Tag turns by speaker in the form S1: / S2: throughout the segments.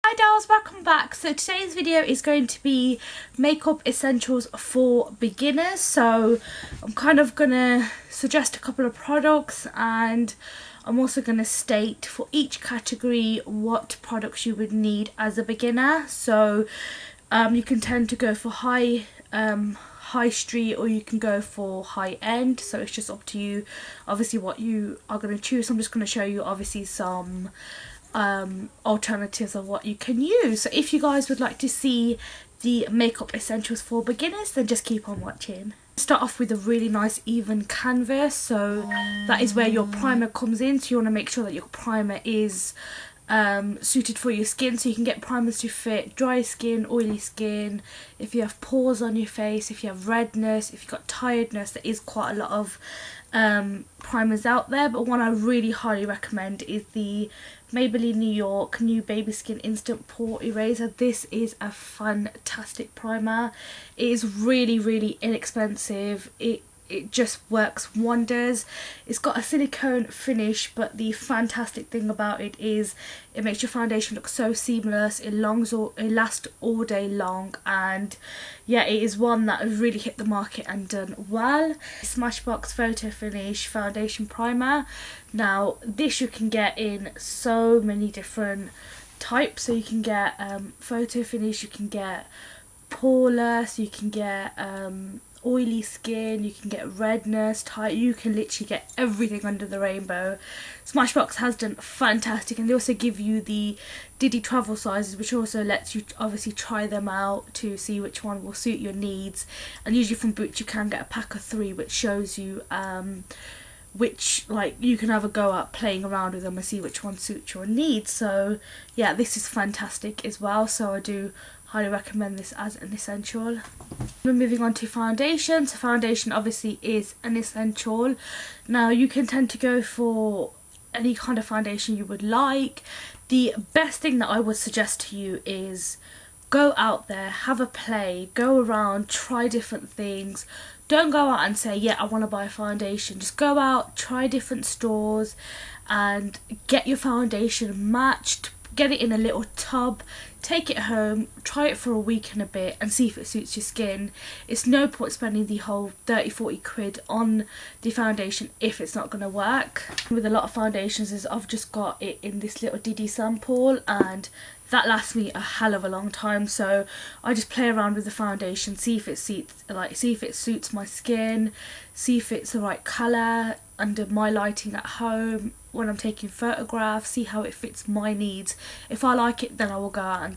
S1: Hi dolls, welcome back. So today's video is going to be makeup essentials for beginners. So I'm kind of gonna suggest a couple of products, and I'm also gonna state for each category what products you would need as a beginner. So you can tend to go for high street, or you can go for high end, so it's just up to you obviously what you are going to choose. I'm just going to show you obviously some alternatives of what you can use. So if you guys would like to see the makeup essentials for beginners, then just keep on watching. Start off with a really nice even canvas, so that is where your primer comes in. So you want to make sure that your primer is suited for your skin, so you can get primers to fit dry skin, oily skin, if you have pores on your face, if you have redness, if you've got tiredness. There is quite a lot of primers out there, but one I really highly recommend is the Maybelline New York New Baby Skin Instant Pore Eraser. This is a fantastic primer. It is really inexpensive. It just works wonders. It's got a silicone finish, but the fantastic thing about it is it makes your foundation look so seamless. It lasts all day long, and yeah, it is one that has really hit the market and done well. Smashbox Photo Finish Foundation Primer. Now this you can get in so many different types. So you can get photo finish, you can get poreless, you can get oily skin, you can get redness, you can literally get everything under the rainbow. Smashbox has done fantastic, and they also give you the Diddy travel sizes, which also lets you obviously try them out to see which one will suit your needs. And usually from Boots you can get a pack of 3, which shows you which, like, you can have a go at playing around with them and see which one suits your needs. So yeah, this is fantastic as well, so I do highly recommend this as an essential. We're moving on to foundation. So foundation obviously is an essential. Now you can tend to go for any kind of foundation you would like. The best thing that I would suggest to you is go out there, have a play, go around, try different things. Don't go out and say, yeah, I want to buy a foundation. Just go out, try different stores and get your foundation matched. Get it in a little tub, take it home, try it for a week and a bit and see if it suits your skin. It's no point spending the whole 30-40 quid on the foundation if it's not going to work. With a lot of foundations is I've just got it in this little Diddy sample, and that lasts me a hell of a long time. So I just play around with the foundation, see if it suits my skin, see if it's the right colour under my lighting at home, when I'm taking photographs, see how it fits my needs. If I like it, then I will go out and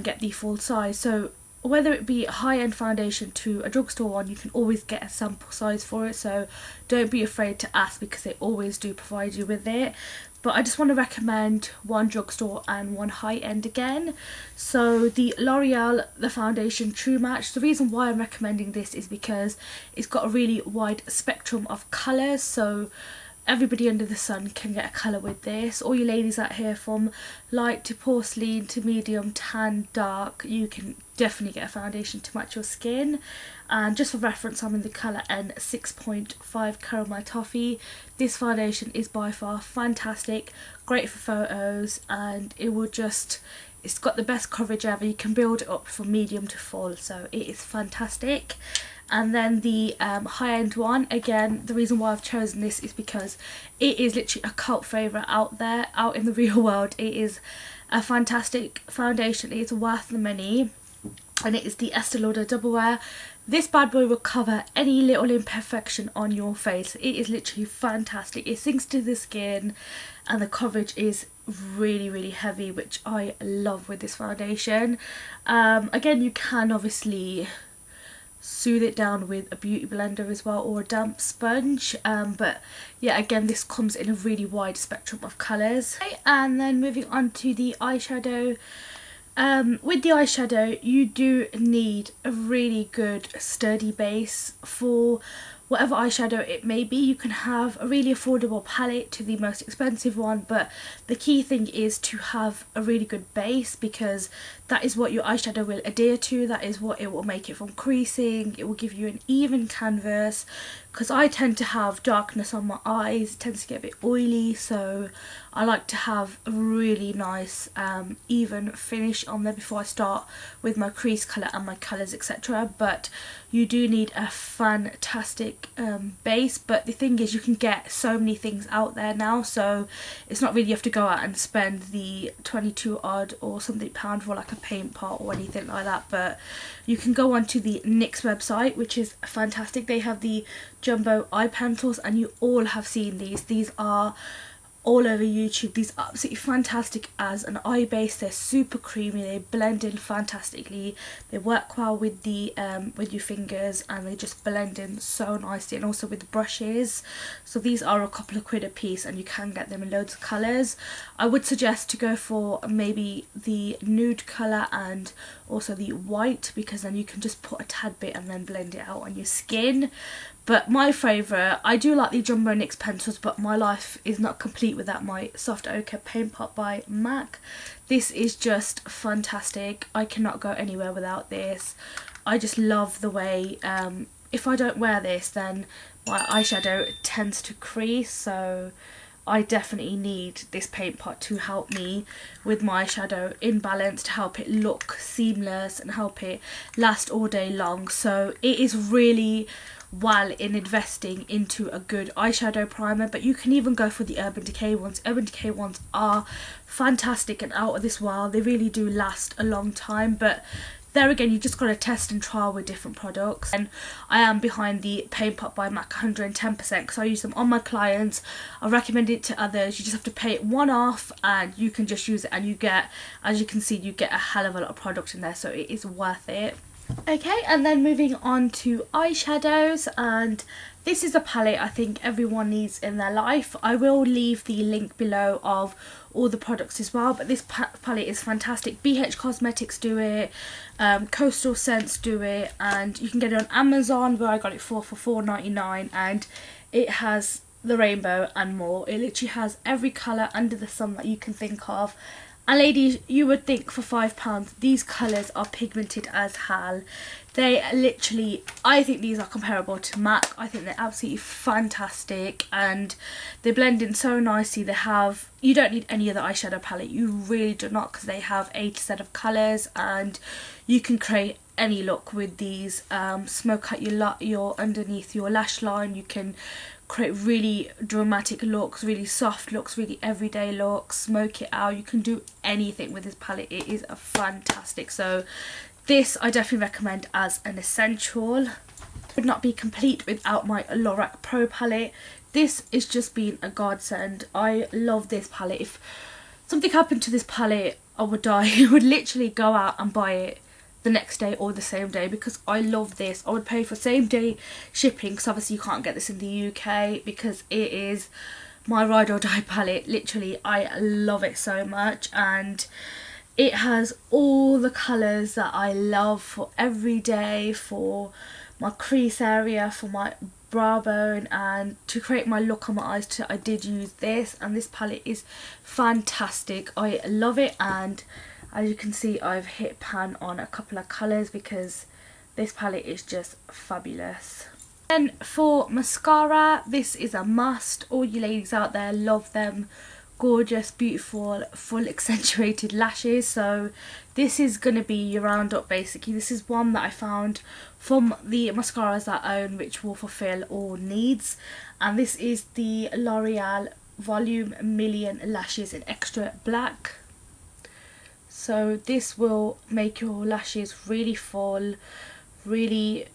S1: get the full size. So whether it be a high-end foundation to a drugstore one, you can always get a sample size for it, so don't be afraid to ask because they always do provide you with it. But I just want to recommend one drugstore and one high-end again. So the L'Oreal The Foundation True Match. The reason why I'm recommending this is because it's got a really wide spectrum of colours, so everybody under the sun can get a colour with this. All you ladies out here, from light to porcelain to medium, tan, dark, you can definitely get a foundation to match your skin. And just for reference, I'm in the colour N6.5 Caramel Toffee. This foundation is by far fantastic, great for photos, and it's got the best coverage ever. You can build it up from medium to full, so it is fantastic. And then the high-end one, again, the reason why I've chosen this is because it is literally a cult favourite out there, out in the real world. It is a fantastic foundation. It is worth the money, and it is the Estee Lauder Double Wear. This bad boy will cover any little imperfection on your face. It is literally fantastic. It sinks to the skin, and the coverage is really heavy, which I love with this foundation. Again, you can obviously soothe it down with a beauty blender as well, or a damp sponge, but yeah, again, this comes in a really wide spectrum of colours. Okay, and then moving on to the eyeshadow. With the eyeshadow, you do need a really good sturdy base. For whatever eyeshadow it may be. You can have a really affordable palette to the most expensive one, but the key thing is to have a really good base, because that is what your eyeshadow will adhere to, that is what it will make it from creasing, it will give you an even canvas. Because I tend to have darkness on my eyes, it tends to get a bit oily, so I like to have a really nice even finish on there before I start with my crease colour and my colours, etc. But you do need a fantastic base. But the thing is, you can get so many things out there now, so it's not really you have to go out and spend the 22 odd or something pound for like a paint pot or anything like that. But you can go onto the NYX website, which is fantastic. They have the jumbo eye pencils, and you all have seen these are all over YouTube. These are absolutely fantastic as an eye base. They're super creamy, they blend in fantastically, they work well with the with your fingers, and they just blend in so nicely, and also with brushes. So these are a couple of quid a piece, and you can get them in loads of colours. I would suggest to go for maybe the nude colour and also the white, because then you can just put a tad bit and then blend it out on your skin. But my favourite, I do like the Jumbo NYX pencils, but my life is not complete without my Soft Ochre Paint Pot by MAC. This is just fantastic. I cannot go anywhere without this. I just love the way, if I don't wear this, then my eyeshadow tends to crease, so I definitely need this paint pot to help me with my eyeshadow in balance, to help it look seamless and help it last all day long. So it is really well in investing into a good eyeshadow primer. But you can even go for the Urban Decay ones. Urban Decay ones are fantastic and out of this world. They really do last a long time, but there again, you just got to test and trial with different products. And I am behind the Paint Pot by MAC 110%, because I use them on my clients. I recommend it to others. You just have to pay it one off and you can just use it, and you get, as you can see, you get a hell of a lot of product in there, so it is worth it. Okay, and then moving on to eyeshadows, and this is a palette I think everyone needs in their life. I will leave the link below of all the products as well, but this palette is fantastic. BH Cosmetics do it, Coastal Scents do it, and you can get it on Amazon, where I got it for $4.99, and it has the rainbow and more. It literally has every colour under the sun that you can think of. And ladies, you would think for £5 these colours are pigmented as hell. They literally, I think these are comparable to MAC. I think they're absolutely fantastic, and they blend in so nicely. They have, you don't need any other eyeshadow palette, you really do not, because they have 8 set of colours, and you can create any look with these. Smoke out your underneath your lash line. You can create really dramatic looks, really soft looks, really everyday looks, smoke it out. You can do anything with this palette. It is a fantastic. So this I definitely recommend as an essential. Would not be complete without my Lorac Pro palette. This is just been a godsend. I love this palette. If something happened to this palette, I would die. I would literally go out and buy it the next day or the same day, because I love this. I would pay for same day shipping, because obviously you can't get this in the UK, because it is my ride or die palette. Literally, I love it so much, and it has all the colours that I love for every day, for my crease area, for my brow bone, and to create my look on my eyes too. I did use this, and this palette is fantastic. I love it, and as you can see, I've hit pan on a couple of colours because this palette is just fabulous. Then for mascara, this is a must. All you ladies out there love them gorgeous, beautiful, full accentuated lashes. So this is going to be your roundup basically. This is one that I found from the mascaras that I own, which will fulfill all needs. And this is the L'Oreal Volume Million Lashes in Extra Black. So this will make your lashes really full, really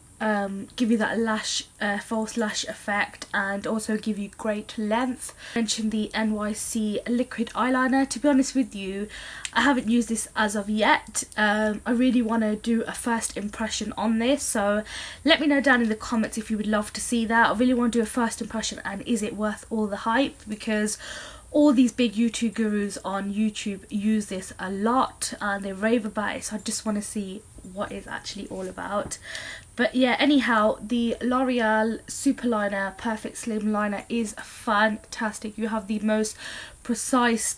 S1: give you that false lash effect, and also give you great length. I mentioned the NYC liquid eyeliner. To be honest with you, I haven't used this as of yet. I really want to do a first impression on this, so let me know down in the comments if you would love to see that. I really want to do a first impression, and is it worth all the hype, because all these big YouTube gurus on YouTube use this a lot and they rave about it, so I just want to see what it's actually all about. But yeah, anyhow, the L'Oreal Super Liner Perfect Slim Liner is fantastic. You have the most precise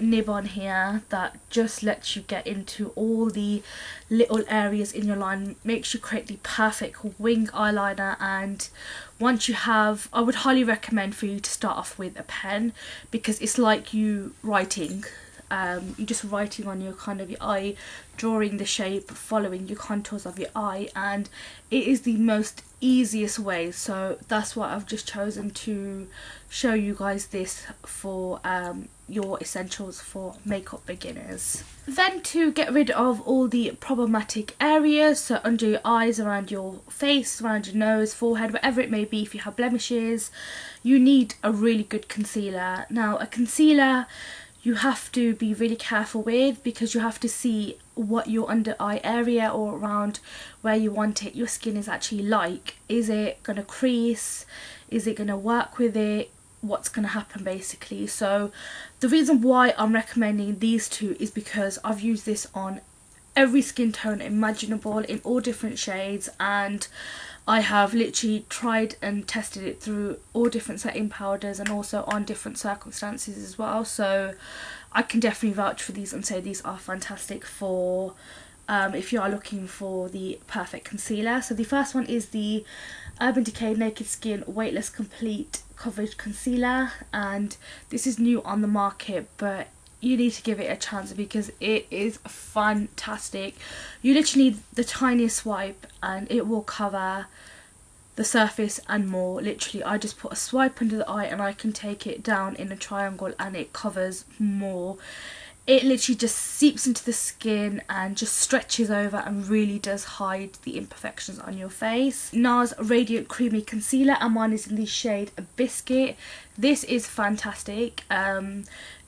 S1: nib on here that just lets you get into all the little areas in your line, makes you create the perfect wing eyeliner. And once you have, I would highly recommend for you to start off with a pen, because it's like you writing. You're just writing on your kind of your eye, drawing the shape, following your contours of your eye, and it is the most easiest way. So that's why I've just chosen to show you guys this for your essentials for makeup beginners. Then, to get rid of all the problematic areas, so under your eyes, around your face, around your nose, forehead, whatever it may be, if you have blemishes, you need a really good concealer. Now, a concealer you have to be really careful with, because you have to see what your under eye area or around where you want it, your skin is actually like. Is it going to crease? Is it going to work with it? What's going to happen basically? So the reason why I'm recommending these two is because I've used this on every skin tone imaginable in all different shades, and I have literally tried and tested it through all different setting powders and also on different circumstances as well. So I can definitely vouch for these and say these are fantastic for if you are looking for the perfect concealer. So the first one is the Urban Decay Naked Skin Weightless Complete Coverage Concealer, and this is new on the market, but you need to give it a chance because it is fantastic. You literally need the tiniest swipe and it will cover the surface and more. Literally, I just put a swipe under the eye and I can take it down in a triangle and it covers more. It literally just seeps into the skin and just stretches over and really does hide the imperfections on your face. NARS Radiant Creamy Concealer, and mine is in the shade Biscuit. This is fantastic.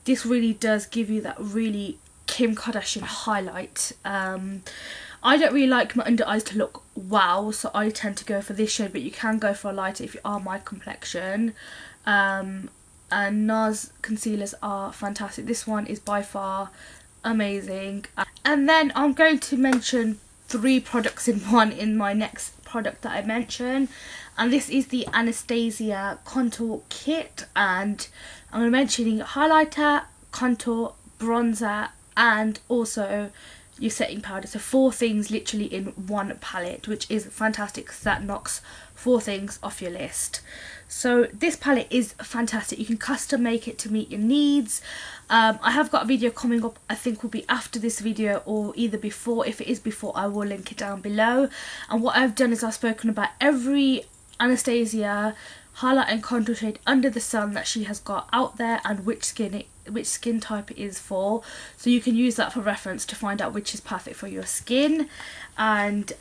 S1: This really does give you that really Kim Kardashian highlight. I don't really like my under eyes to look wow, so I tend to go for this shade, but you can go for a lighter if you are my complexion. And NARS concealers are fantastic. This one is by far amazing. And then I'm going to mention 3 products in one in my next product that I mention, and this is the Anastasia Contour Kit, and I'm going to mention highlighter, contour, bronzer, and also your setting powder. So 4 things literally in one palette, which is fantastic because that knocks 4 things off your list. So this palette is fantastic. You can custom make it to meet your needs. I have got a video coming up, I think will be after this video or either before. If it is before, I will link it down below. And what I've done is I've spoken about every Anastasia highlight and contour shade under the sun that she has got out there and which skin type it is for, so you can use that for reference to find out which is perfect for your skin. And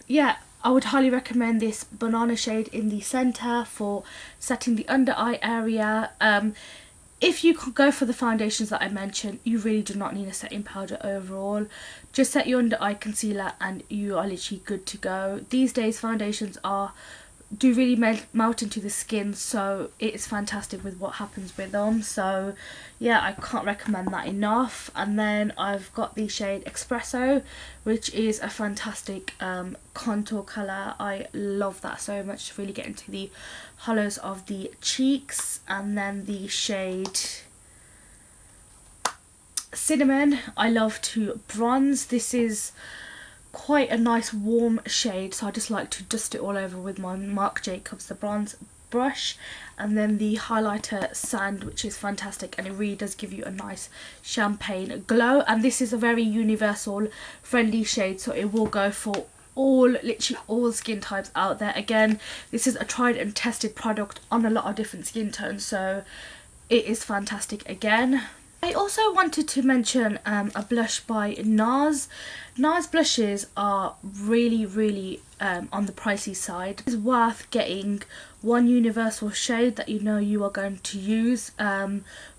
S1: yeah, I would highly recommend this banana shade in the centre for setting the under eye area. If you could go for the foundations that I mentioned, you really do not need a setting powder overall. Just set your under eye concealer and you are literally good to go. These days foundations do really melt into the skin, so it is fantastic with what happens with them. So yeah, I can't recommend that enough. And then I've got the shade Espresso, which is a fantastic contour colour. I love that so much to really get into the hollows of the cheeks. And then the shade Cinnamon, I love to bronze. This is quite a nice warm shade, so I just like to dust it all over with my Marc Jacobs the bronze brush. And then the highlighter Sand, which is fantastic, and it really does give you a nice champagne glow. And this is a very universal friendly shade, so it will go for literally all skin types out there. Again, this is a tried and tested product on a lot of different skin tones, so it is fantastic again. I also wanted to mention a blush by NARS. NARS blushes are really on the pricey side. It's worth getting one universal shade that you know you are going to use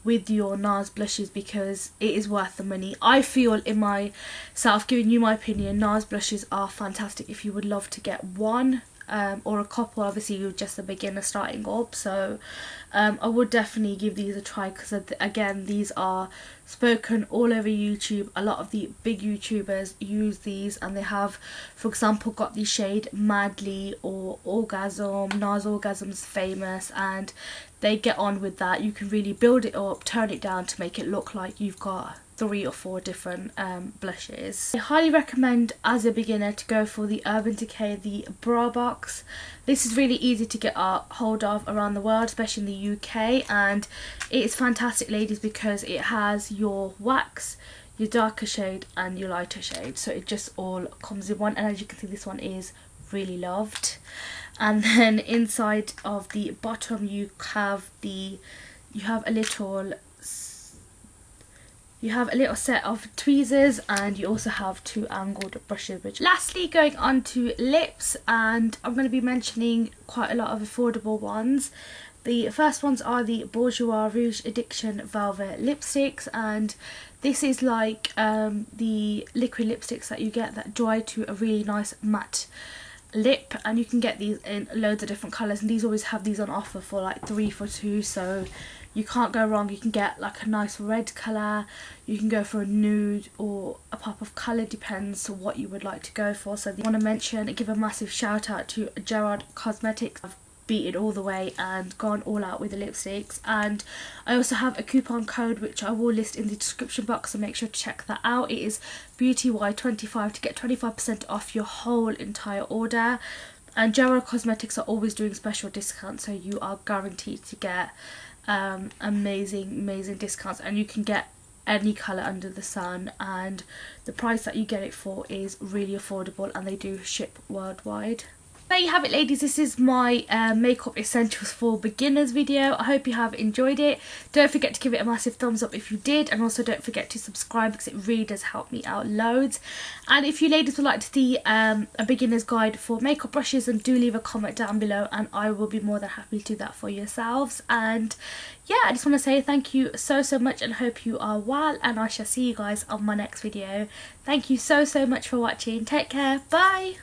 S1: with your NARS blushes, because it is worth the money. I feel, in myself, giving you my opinion, NARS blushes are fantastic if you would love to get one. or a couple. Obviously you're just a beginner starting up, so I would definitely give these a try, because again, these are spoken all over YouTube. A lot of the big YouTubers use these, and they have, for example, got the shade Madly or Orgasm. Nas Orgasm's famous, and they get on with that. You can really build it up, turn it down to make it look like you've got 3 or 4 different blushes. I highly recommend as a beginner to go for the Urban Decay, the bra box. This is really easy to get a hold of around the world, especially in the UK, and it is fantastic, ladies, because it has your wax, your darker shade and your lighter shade, so it just all comes in one. And as you can see, this one is really loved. And then inside of the bottom you have a little set of tweezers, and you also have 2 angled brushes. Which, lastly, going on to lips, and I'm going to be mentioning quite a lot of affordable ones. The first ones are the Bourjois Rouge Addiction Velvet lipsticks, and this is like the liquid lipsticks that you get that dry to a really nice matte lip, and you can get these in loads of different colours, and these always have these on offer for like 3 for 2, so you can't go wrong. You can get like a nice red colour, you can go for a nude or a pop of colour, depends what you would like to go for. So I want to mention, give a massive shout out to Gerard Cosmetics. I've beat it all the way and gone all out with the lipsticks, and I also have a coupon code which I will list in the description box, so make sure to check that out. It is BeautyY25 to get 25% off your whole entire order. And Gerard Cosmetics are always doing special discounts, so you are guaranteed to get amazing discounts, and you can get any colour under the sun, and the price that you get it for is really affordable, and they do ship worldwide. There you have it, ladies. This is my makeup essentials for beginners video. I hope you have enjoyed it. Don't forget to give it a massive thumbs up if you did, and also don't forget to subscribe, because it really does help me out loads. And if you ladies would like to see a beginner's guide for makeup brushes, then do leave a comment down below, and I will be more than happy to do that for yourselves. And yeah, I just want to say thank you so much, and hope you are well, and I shall see you guys on my next video. Thank you so much for watching. Take care. Bye.